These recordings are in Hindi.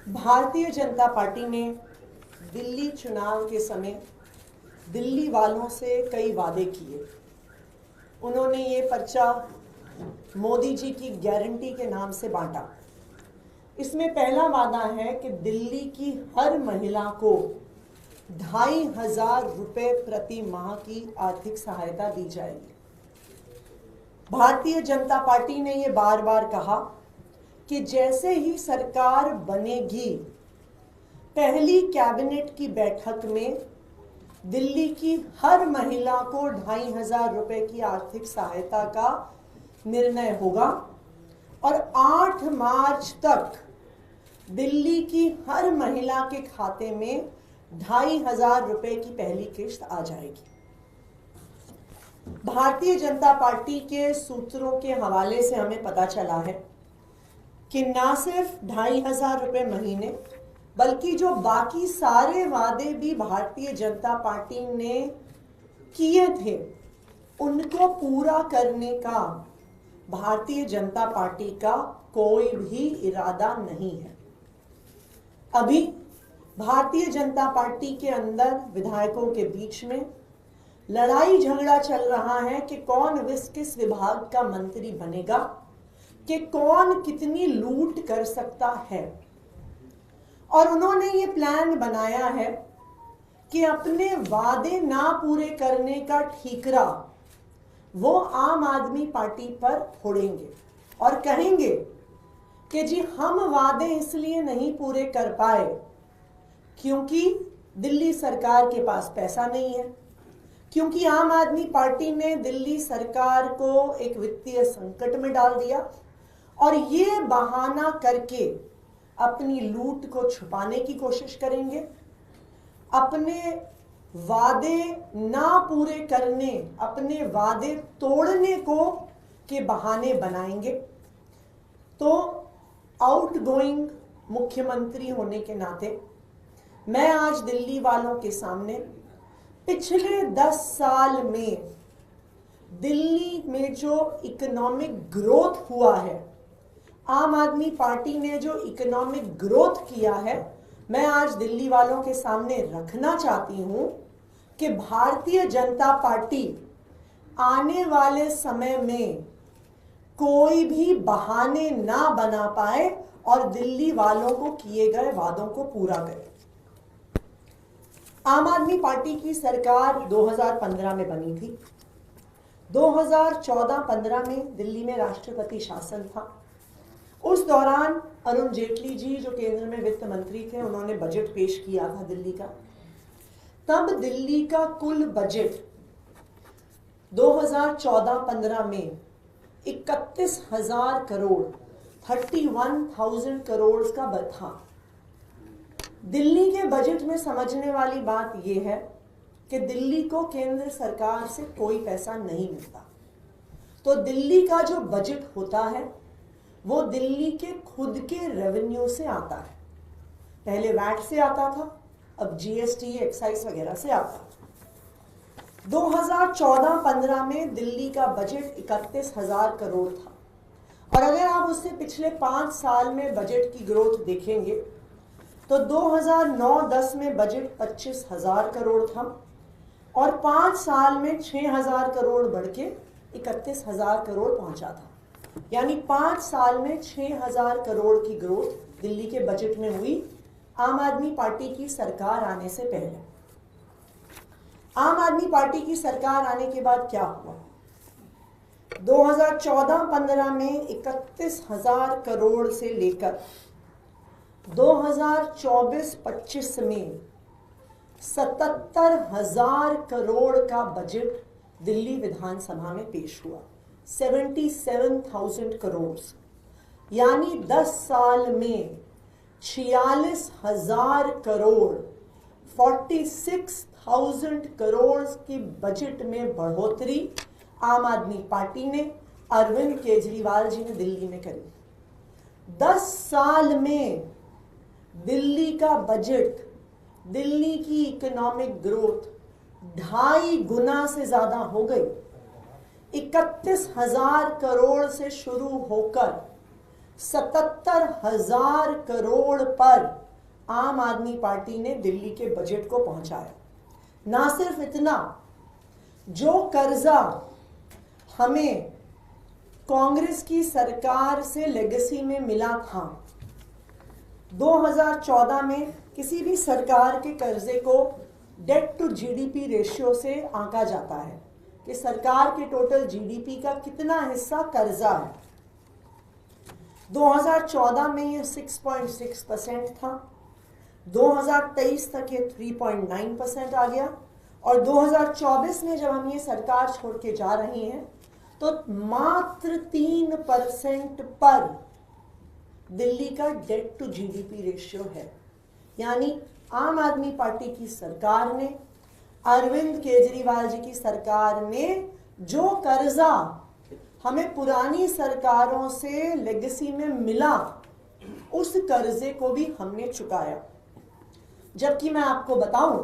भारतीय जनता पार्टी ने दिल्ली चुनाव के समय दिल्ली वालों से कई वादे किए। उन्होंने ये पर्चा मोदी जी की गारंटी के नाम से बांटा। इसमें पहला वादा है कि दिल्ली की हर महिला को 2500 रुपए प्रति माह की आर्थिक सहायता दी जाएगी। भारतीय जनता पार्टी ने ये बार बार कहा कि जैसे ही सरकार बनेगी, पहली कैबिनेट की बैठक में दिल्ली की हर महिला को 2500 रुपए की आर्थिक सहायता का निर्णय होगा और 8 मार्च तक दिल्ली की हर महिला के खाते में 2500 रुपए की पहली किश्त आ जाएगी। भारतीय जनता पार्टी के सूत्रों के हवाले से हमें पता चला है कि ना सिर्फ 2500 रुपए महीने, बल्कि जो बाकी सारे वादे भी भारतीय जनता पार्टी ने किए थे, उनको पूरा करने का भारतीय जनता पार्टी का कोई भी इरादा नहीं है। अभी भारतीय जनता पार्टी के अंदर विधायकों के बीच में लड़ाई झगड़ा चल रहा है कि कौन किस विभाग का मंत्री बनेगा, कि कौन कितनी लूट कर सकता है। और उन्होंने ये प्लान बनाया है कि अपने वादे ना पूरे करने का ठीकरा वो आम आदमी पार्टी पर फोड़ेंगे और कहेंगे कि जी हम वादे इसलिए नहीं पूरे कर पाए क्योंकि दिल्ली सरकार के पास पैसा नहीं है, क्योंकि आम आदमी पार्टी ने दिल्ली सरकार को एक वित्तीय संकट में डाल दिया और ये बहाना करके अपनी लूट को छुपाने की कोशिश करेंगे, अपने वादे ना पूरे करने, अपने वादे तोड़ने को के बहाने बनाएंगे। तो आउटगोइंग मुख्यमंत्री होने के नाते मैं आज दिल्ली वालों के सामने पिछले 10 साल में दिल्ली में जो इकोनॉमिक ग्रोथ हुआ है, आम आदमी पार्टी ने जो इकोनॉमिक ग्रोथ किया है, मैं आज दिल्ली वालों के सामने रखना चाहती हूं कि भारतीय जनता पार्टी आने वाले समय में कोई भी बहाने ना बना पाए और दिल्ली वालों को किए गए वादों को पूरा करे। आम आदमी पार्टी की सरकार 2015 में बनी थी। 2014-15 में दिल्ली में राष्ट्रपति शासन था। उस दौरान अरुण जेटली जी जो केंद्र में वित्त मंत्री थे, उन्होंने बजट पेश किया था दिल्ली का। तब दिल्ली का कुल बजट 2014-15 में 31,000 करोड़ 31,000 करोड़ का था। दिल्ली के बजट में समझने वाली बात यह है कि दिल्ली को केंद्र सरकार से कोई पैसा नहीं मिलता। तो दिल्ली का जो बजट होता है वो दिल्ली के खुद के रेवेन्यू से आता है। पहले वैट से आता था, अब जीएसटी, एक्साइज वगैरह से आता है। 2014-15 में दिल्ली का बजट 31,000 करोड़ था और अगर आप उससे पिछले 5 साल में बजट की ग्रोथ देखेंगे तो 2009-10 में बजट 25,000 करोड़ था और 5 साल में 6,000 करोड़ बढ़ के 31,000 करोड़ पहुंचा था। यानी 5 साल में 6,000 करोड़ की ग्रोथ दिल्ली के बजट में हुई आम आदमी पार्टी की सरकार आने से पहले। आम आदमी पार्टी की सरकार आने के बाद क्या हुआ? 2014-15 में 31,000 करोड़ से लेकर 2024-25 में 77,000 करोड़ का बजट दिल्ली विधानसभा में पेश हुआ। 77,000 करोड़, यानी 10 साल में 46,000 करोड़ 46,000 करोड़ की बजट में बढ़ोतरी आम आदमी पार्टी ने, अरविंद केजरीवाल जी ने दिल्ली में करी। 10 साल में दिल्ली का बजट, दिल्ली की इकोनॉमिक ग्रोथ 2.5 गुना से ज्यादा हो गई। 31,000 करोड़ से शुरू होकर 77,000 करोड़ पर आम आदमी पार्टी ने दिल्ली के बजट को पहुंचाया। ना सिर्फ इतना, जो कर्जा हमें कांग्रेस की सरकार से लेगेसी में मिला था, 2014 में किसी भी सरकार के कर्जे को डेट टू जीडीपी रेशियो से आंका जाता है कि सरकार के टोटल जीडीपी का कितना हिस्सा कर्जा है। 2014 में ये 6.6% था, 2023 तक ये 3.9% आ गया, और 2024 में जब हम ये सरकार छोड़ के जा रहे हैं तो मात्र 3% पर दिल्ली का डेट टू जीडीपी रेशियो है। यानी आम आदमी पार्टी की सरकार ने, अरविंद केजरीवाल जी की सरकार ने जो कर्जा हमें पुरानी सरकारों से लेगेसी में मिला, उस कर्जे को भी हमने चुकाया। जबकि मैं आपको बताऊं,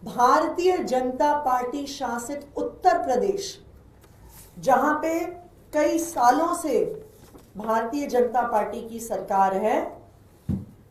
भारतीय जनता पार्टी शासित उत्तर प्रदेश, जहां पे कई सालों से भारतीय जनता पार्टी की सरकार है,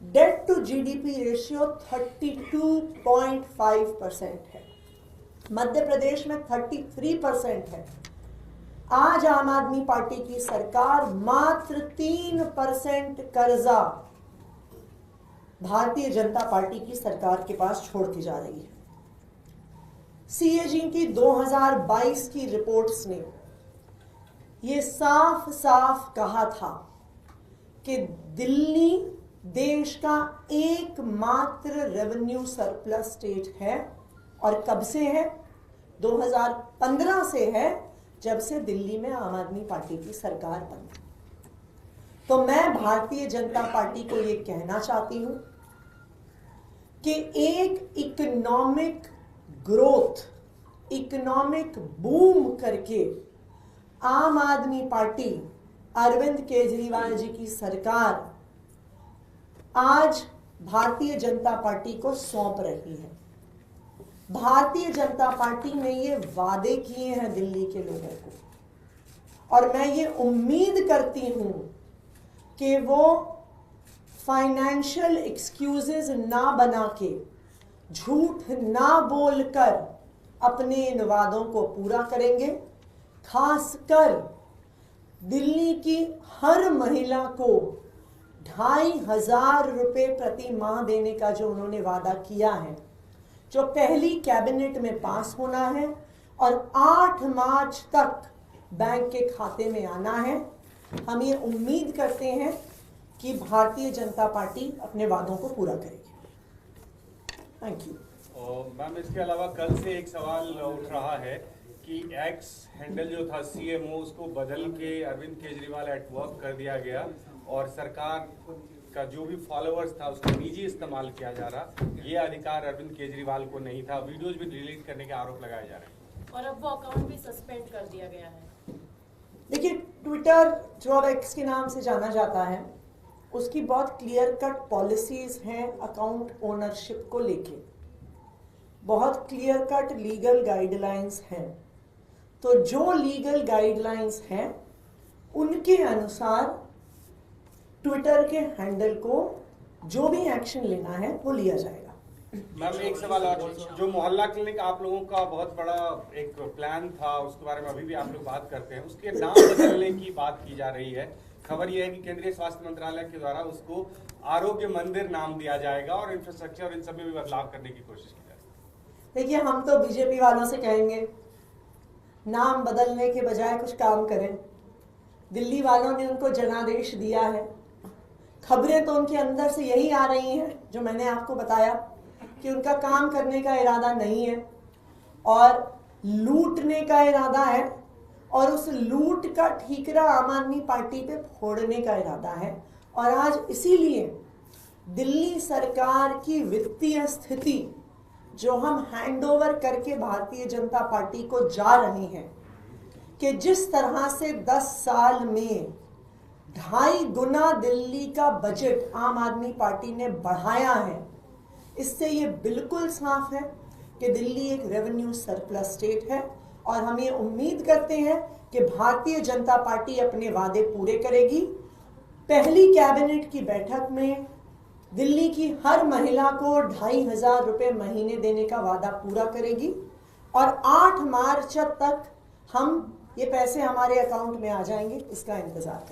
डेट टू जीडीपी रेशियो 32.5% है। मध्य प्रदेश में 33% है। आज आम आदमी पार्टी की सरकार मात्र 3% कर्जा भारतीय जनता पार्टी की सरकार के पास छोड़ के जा रही है। सीएजी की 2022 की रिपोर्ट्स ने ये साफ साफ कहा था कि दिल्ली देश का एकमात्र रेवेन्यू सरप्लस स्टेट है। और कब से है? 2015 से है, जब से दिल्ली में आम आदमी पार्टी की सरकार बनी। तो मैं भारतीय जनता पार्टी को ये कहना चाहती हूं कि एक इकोनॉमिक ग्रोथ, इकोनॉमिक बूम करके आम आदमी पार्टी, अरविंद केजरीवाल जी की सरकार आज भारतीय जनता पार्टी को सौंप रही है। भारतीय जनता पार्टी ने ये वादे किए हैं दिल्ली के लोगों को, और मैं ये उम्मीद करती हूं कि वो फाइनेंशियल एक्सक्यूजेस ना बना के, झूठ ना बोलकर अपने इन वादों को पूरा करेंगे। खासकर दिल्ली की हर महिला को 2,500 रुपए प्रति माह देने का जो उन्होंने वादा किया है, जो पहली कैबिनेट में पास होना है और 8 मार्च तक बैंक के खाते में आना है। हम ये उम्मीद करते हैं कि भारतीय जनता पार्टी अपने वादों को पूरा करेगी। Thank you. मैम, इसके अलावा कल से एक सवाल उठ रहा है कि एक्स हैंडल जो था सीएमओ, उसको बदल के अरविंद केजरीवाल एट वर्क कर दिया गया और सरकार का जो भी फॉलोअर्स था उसको निजी इस्तेमाल किया जा रहा। ये अधिकार अरविंद केजरीवाल को नहीं था। वीडियोज भी डिलीट करने के आरोप लगाए जा रहे हैं और अब वो अकाउंट भी सस्पेंड कर दिया गया है। देखिए, ट्विटर जो अब एक्स के नाम से जाना जाता है, उसकी बहुत क्लियर कट पॉलिसीज हैं अकाउंट ओनरशिप को लेके, बहुत क्लियर कट लीगल गाइडलाइंस हैं। तो जो लीगल गाइडलाइंस हैं उनके अनुसार ट्विटर के हैंडल को जो भी एक्शन लेना है वो लिया जाएगा। मैम, एक सवाल और, जो मोहल्ला क्लिनिक आप लोगों का बहुत बड़ा एक प्लान था, उसके बारे में अभी भी आप लोग बात करते हैं, उसके नाम बदलने की बात की जा रही है। खबर यह है कि केंद्रीय स्वास्थ्य मंत्रालय के द्वारा उसको आरोग्य मंदिर नाम दिया जाएगा और इंफ्रास्ट्रक्चर और इन सब में भी बदलाव करने की कोशिश की जाएगी। देखिए, हम तो बीजेपी वालों से कहेंगे नाम बदलने के बजाय कुछ काम करें। दिल्ली वालों ने उनको जनादेश दिया है। खबरें तो उनके अंदर से यही आ रही हैं जो मैंने आपको बताया कि उनका काम करने का इरादा नहीं है और लूटने का इरादा है, और उस लूट का ठीकरा आम आदमी पार्टी पे फोड़ने का इरादा है। और आज इसीलिए दिल्ली सरकार की वित्तीय स्थिति जो हम हैंडओवर करके भारतीय जनता पार्टी को जा रहे हैं, कि जिस तरह से 10 साल में 2.5 गुना दिल्ली का बजट आम आदमी पार्टी ने बढ़ाया है, इससे ये बिल्कुल साफ है कि दिल्ली एक रेवेन्यू सरप्लस स्टेट है। और हम ये उम्मीद करते हैं कि भारतीय जनता पार्टी अपने वादे पूरे करेगी पहली कैबिनेट की बैठक में दिल्ली की हर महिला को 2,500 रुपए महीने देने का वादा पूरा करेगी और 8 मार्च तक हम ये पैसे हमारे अकाउंट में आ जाएंगे, इसका इंतजार करें।